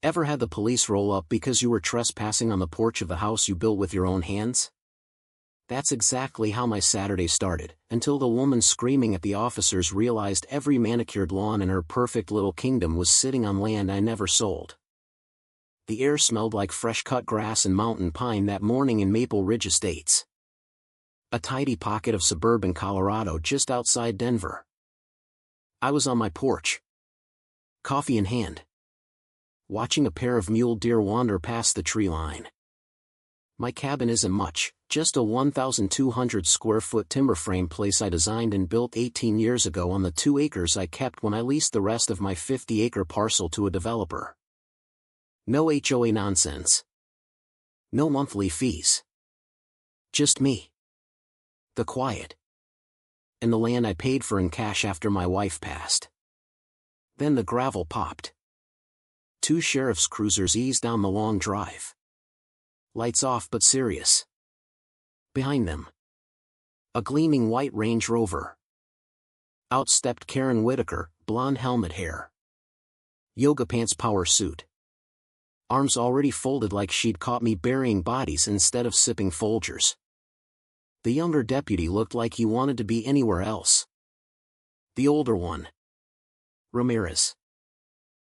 Ever had the police roll up because you were trespassing on the porch of the house you built with your own hands? That's exactly how my Saturday started, until the woman screaming at the officers realized every manicured lawn in her perfect little kingdom was sitting on land I never sold. The air smelled like fresh-cut grass and mountain pine that morning in Maple Ridge Estates, a tidy pocket of suburban Colorado just outside Denver. I was on my porch, coffee in hand, watching a pair of mule deer wander past the tree line. My cabin isn't much, just a 1,200 square foot timber frame place I designed and built 18 years ago on the 2 acres I kept when I leased the rest of my 50-acre parcel to a developer. No HOA nonsense. No monthly fees. Just me, the quiet, and the land I paid for in cash after my wife passed. Then the gravel popped. 2 sheriff's cruisers eased down the long drive. Lights off but serious. Behind them, a gleaming white Range Rover. Out stepped Karen Whitaker, blonde helmet hair, yoga pants power suit, arms already folded like she'd caught me burying bodies instead of sipping Folgers. The younger deputy looked like he wanted to be anywhere else. The older one, Ramirez,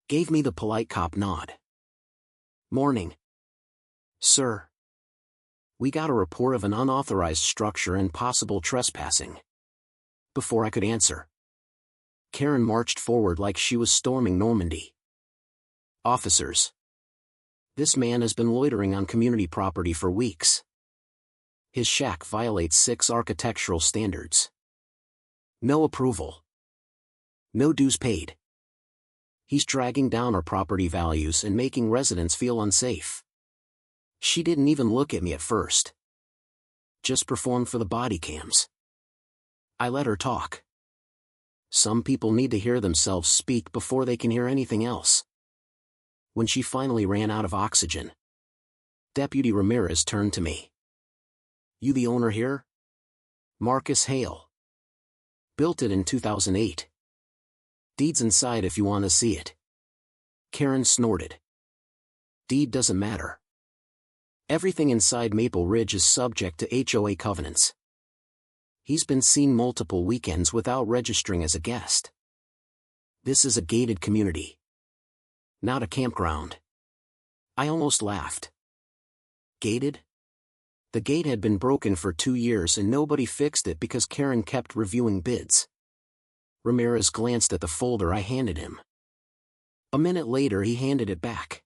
gave me the polite cop nod. "Morning, sir. We got a report of an unauthorized structure and possible trespassing." Before I could answer, Karen marched forward like she was storming Normandy. "Officers, this man has been loitering on community property for weeks. His shack violates 6 architectural standards. No approval. No dues paid. He's dragging down our property values and making residents feel unsafe." She didn't even look at me at first. Just performed for the body cams. I let her talk. Some people need to hear themselves speak before they can hear anything else. When she finally ran out of oxygen, Deputy Ramirez turned to me. "You the owner here?" "Marcus Hale. Built it in 2008. Deed's inside if you want to see it." Karen snorted. "Deed doesn't matter. Everything inside Maple Ridge is subject to HOA covenants. He's been seen multiple weekends without registering as a guest. This is a gated community, not a campground." I almost laughed. Gated? The gate had been broken for 2 years and nobody fixed it because Karen kept reviewing bids. Ramirez glanced at the folder I handed him. A minute later he handed it back.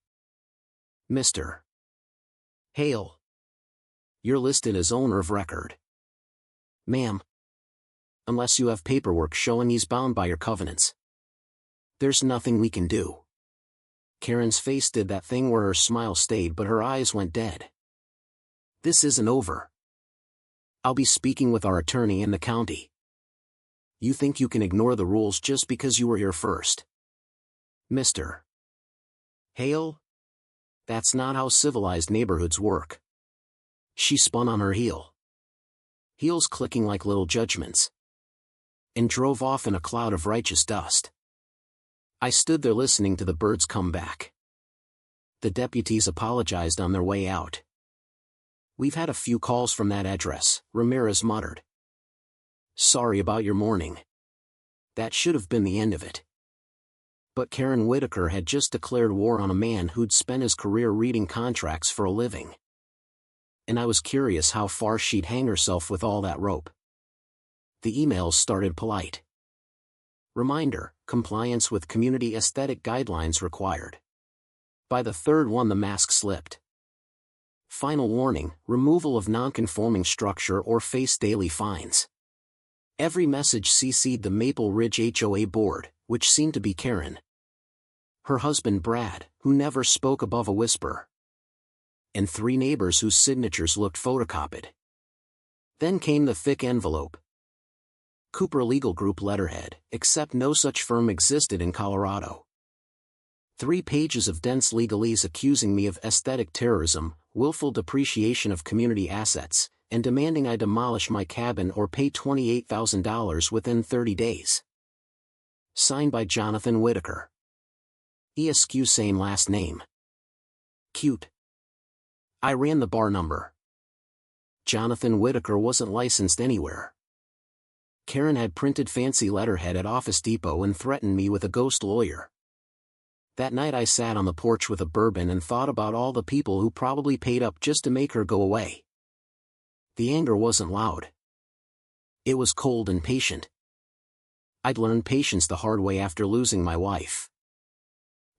"Mr. Hale, you're listed as owner of record." "Ma'am, unless you have paperwork showing he's bound by your covenants, there's nothing we can do." Karen's face did that thing where her smile stayed but her eyes went dead. "This isn't over. I'll be speaking with our attorney in the county. You think you can ignore the rules just because you were here first, Mr. Hale? That's not how civilized neighborhoods work." She spun on her heel, heels clicking like little judgments, and drove off in a cloud of righteous dust. I stood there listening to the birds come back. The deputies apologized on their way out. "We've had a few calls from that address," Ramirez muttered. "Sorry about your morning. That should have been the end of it." But Karen Whitaker had just declared war on a man who'd spent his career reading contracts for a living. And I was curious how far she'd hang herself with all that rope. The emails started polite. Reminder, compliance with community aesthetic guidelines required. By the 3rd one the mask slipped. Final warning, removal of non-conforming structure or face daily fines. Every message CC'd the Maple Ridge HOA board, which seemed to be Karen, her husband Brad, who never spoke above a whisper, and 3 neighbors whose signatures looked photocopied. Then came the thick envelope. Cooper Legal Group letterhead, except no such firm existed in Colorado. 3 pages of dense legalese accusing me of aesthetic terrorism, willful depreciation of community assets, and demanding I demolish my cabin or pay $28,000 within 30 days. Signed by Jonathan Whitaker. ESQ same last name. Cute. I ran the bar number. Jonathan Whitaker wasn't licensed anywhere. Karen had printed fancy letterhead at Office Depot and threatened me with a ghost lawyer. That night I sat on the porch with a bourbon and thought about all the people who probably paid up just to make her go away. The anger wasn't loud. It was cold and patient. I'd learned patience the hard way after losing my wife.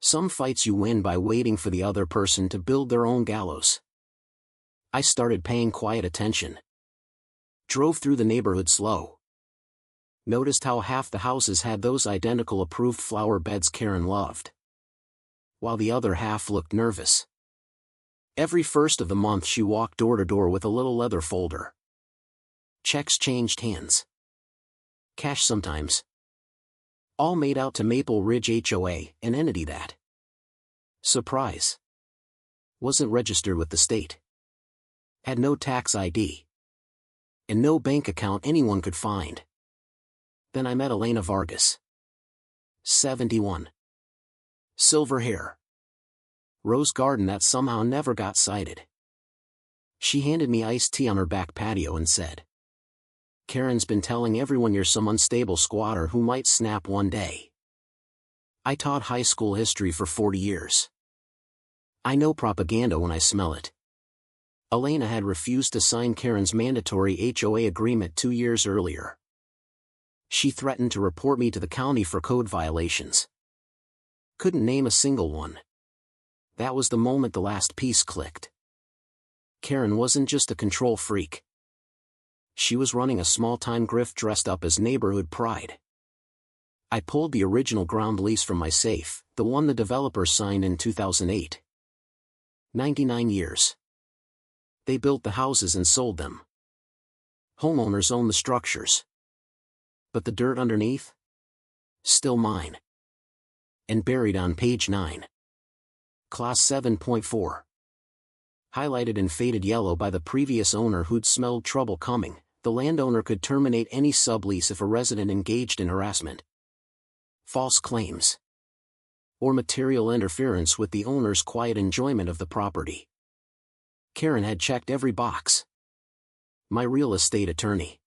Some fights you win by waiting for the other person to build their own gallows. I started paying quiet attention. Drove through the neighborhood slow. Noticed how half the houses had those identical approved flower beds Karen loved, while the other half looked nervous. Every first of the month she walked door to door with a little leather folder. Checks changed hands. Cash sometimes. All made out to Maple Ridge HOA, an entity that, surprise, wasn't registered with the state, had no tax ID, and no bank account anyone could find. Then I met Elena Vargas. 71. Silver hair. Rose garden that somehow never got cited. She handed me iced tea on her back patio and said, "Karen's been telling everyone you're some unstable squatter who might snap one day." I taught high school history for 40 years. I know propaganda when I smell it. Elena had refused to sign Karen's mandatory HOA agreement 2 years earlier. She threatened to report me to the county for code violations. Couldn't name a single one. That was the moment the last piece clicked. Karen wasn't just a control freak. She was running a small-time grift dressed up as neighborhood pride. I pulled the original ground lease from my safe, the one the developer signed in 2008. 99 years. They built the houses and sold them. Homeowners own the structures. But the dirt underneath? Still mine. And buried on page 9. Clause 7.4. Highlighted in faded yellow by the previous owner who'd smelled trouble coming, the landowner could terminate any sublease if a resident engaged in harassment, false claims, or material interference with the owner's quiet enjoyment of the property. Karen had checked every box. My real estate attorney,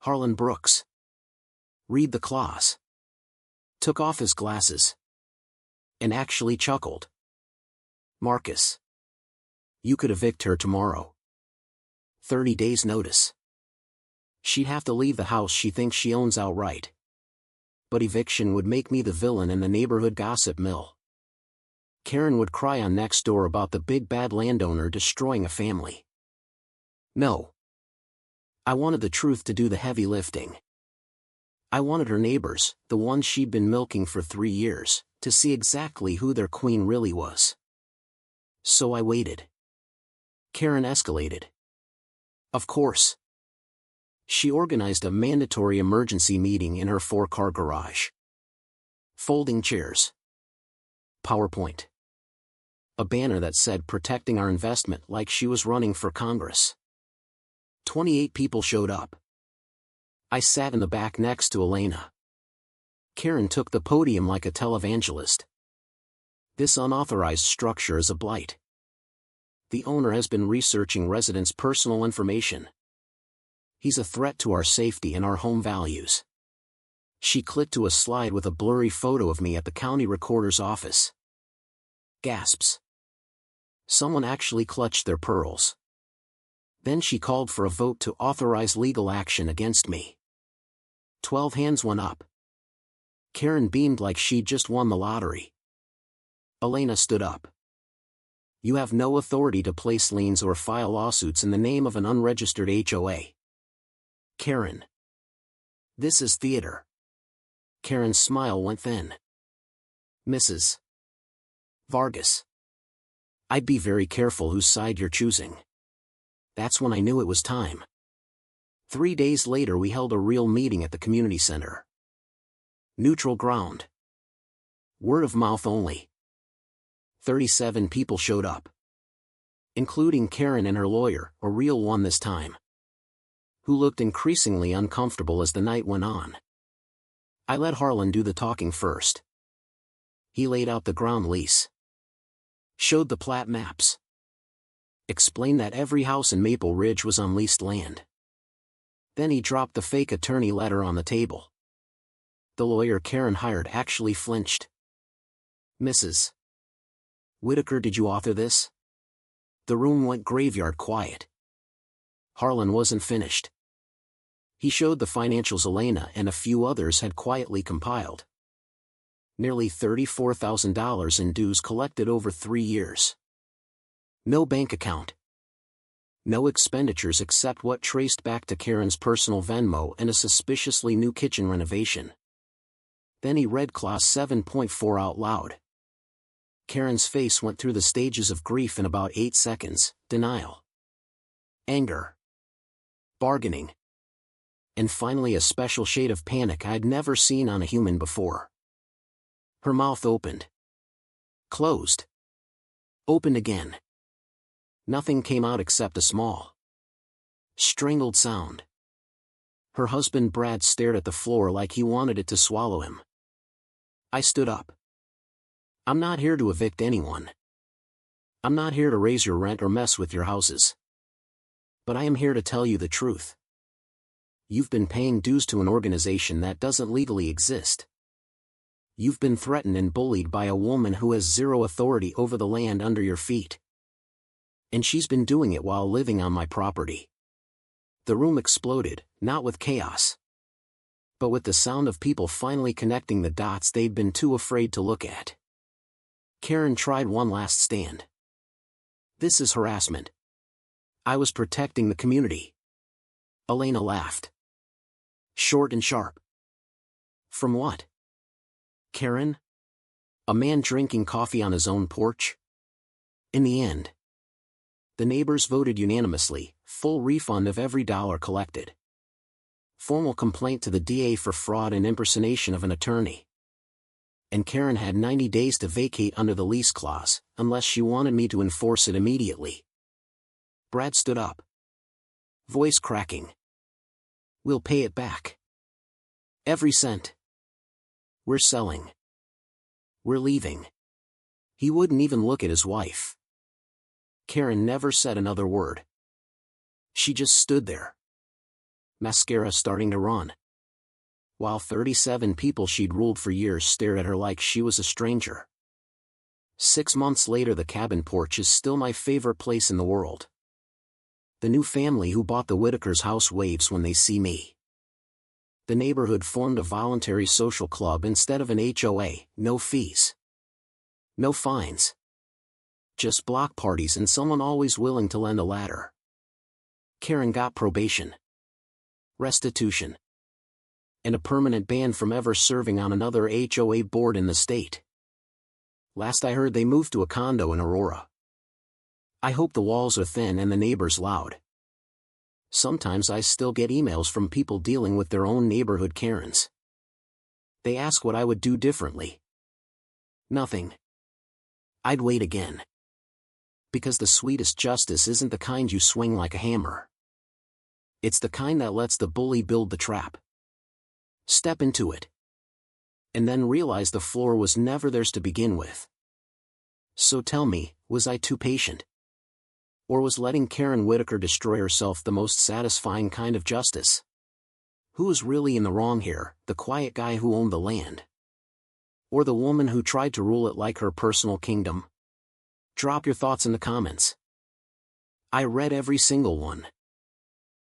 Harlan Brooks. Read the clause. Took off his glasses. And actually chuckled. "Marcus, you could evict her tomorrow. 30 days notice. She'd have to leave the house she thinks she owns outright. But eviction would make me the villain in the neighborhood gossip mill. Karen would cry on next door about the big bad landowner destroying a family. No. I wanted the truth to do the heavy lifting. I wanted her neighbors, the ones she'd been milking for 3 years, to see exactly who their queen really was. So I waited. Karen escalated. Of course. She organized a mandatory emergency meeting in her 4-car garage. Folding chairs. PowerPoint. A banner that said "Protecting our investment" like she was running for Congress. 28 people showed up. I sat in the back next to Elena. Karen took the podium like a televangelist. "This unauthorized structure is a blight. The owner has been researching residents' personal information. He's a threat to our safety and our home values." She clicked to a slide with a blurry photo of me at the county recorder's office. Gasps. Someone actually clutched their pearls. Then she called for a vote to authorize legal action against me. 12 hands went up. Karen beamed like she'd just won the lottery. Elena stood up. "You have no authority to place liens or file lawsuits in the name of an unregistered HOA. Karen. This is theater." Karen's smile went thin. "Mrs. Vargas, I'd be very careful whose side you're choosing." That's when I knew it was time. 3 days later we held a real meeting at the community center. Neutral ground. Word of mouth only. 37 people showed up. Including Karen and her lawyer, a real one this time, who looked increasingly uncomfortable as the night went on. I let Harlan do the talking first. He laid out the ground lease. showed the plat maps. Explained that every house in Maple Ridge was on leased land. Then he dropped the fake attorney letter on the table. The lawyer Karen hired actually flinched. "Mrs. Whitaker, did you author this?" The room went graveyard quiet. Harlan wasn't finished. He showed the financials Elena and a few others had quietly compiled. Nearly $34,000 in dues collected over 3 years. No bank account. No expenditures except what traced back to Karen's personal Venmo and a suspiciously new kitchen renovation. Then he read Clause 7.4 out loud. Karen's face went through the stages of grief in about 8 seconds: denial, anger, bargaining, and finally a special shade of panic I'd never seen on a human before. Her mouth opened, closed, opened again. Nothing came out except a small, strangled sound. Her husband Brad stared at the floor like he wanted it to swallow him. I stood up. "I'm not here to evict anyone. I'm not here to raise your rent or mess with your houses. But I am here to tell you the truth. You've been paying dues to an organization that doesn't legally exist. You've been threatened and bullied by a woman who has zero authority over the land under your feet. And she's been doing it while living on my property." The room exploded, not with chaos, but with the sound of people finally connecting the dots they'd been too afraid to look at. Karen tried one last stand. "This is harassment. I was protecting the community." Elena laughed. Short and sharp. "From what? Karen? A man drinking coffee on his own porch?" In the end, the neighbors voted unanimously: full refund of every dollar collected. Formal complaint to the DA for fraud and impersonation of an attorney. And Karen had 90 days to vacate under the lease clause, unless she wanted me to enforce it immediately. Brad stood up, voice cracking. "We'll pay it back. Every cent. We're selling. We're leaving." He wouldn't even look at his wife. Karen never said another word. She just stood there, mascara starting to run, while 37 people she'd ruled for years stared at her like she was a stranger. 6 months later, the cabin porch is still my favorite place in the world. The new family who bought the Whitaker's house waves when they see me. The neighborhood formed a voluntary social club instead of an HOA, no fees. No fines. Just block parties and someone always willing to lend a ladder. Karen got probation, restitution, and a permanent ban from ever serving on another HOA board in the state. Last I heard, they moved to a condo in Aurora. I hope the walls are thin and the neighbors loud. Sometimes I still get emails from people dealing with their own neighborhood Karens. They ask what I would do differently. Nothing. I'd wait again. Because the sweetest justice isn't the kind you swing like a hammer. It's the kind that lets the bully build the trap. Step into it. And then realize the floor was never theirs to begin with. So tell me, was I too patient? Or was letting Karen Whitaker destroy herself the most satisfying kind of justice? Who was really in the wrong here, the quiet guy who owned the land? Or the woman who tried to rule it like her personal kingdom? Drop your thoughts in the comments. I read every single one.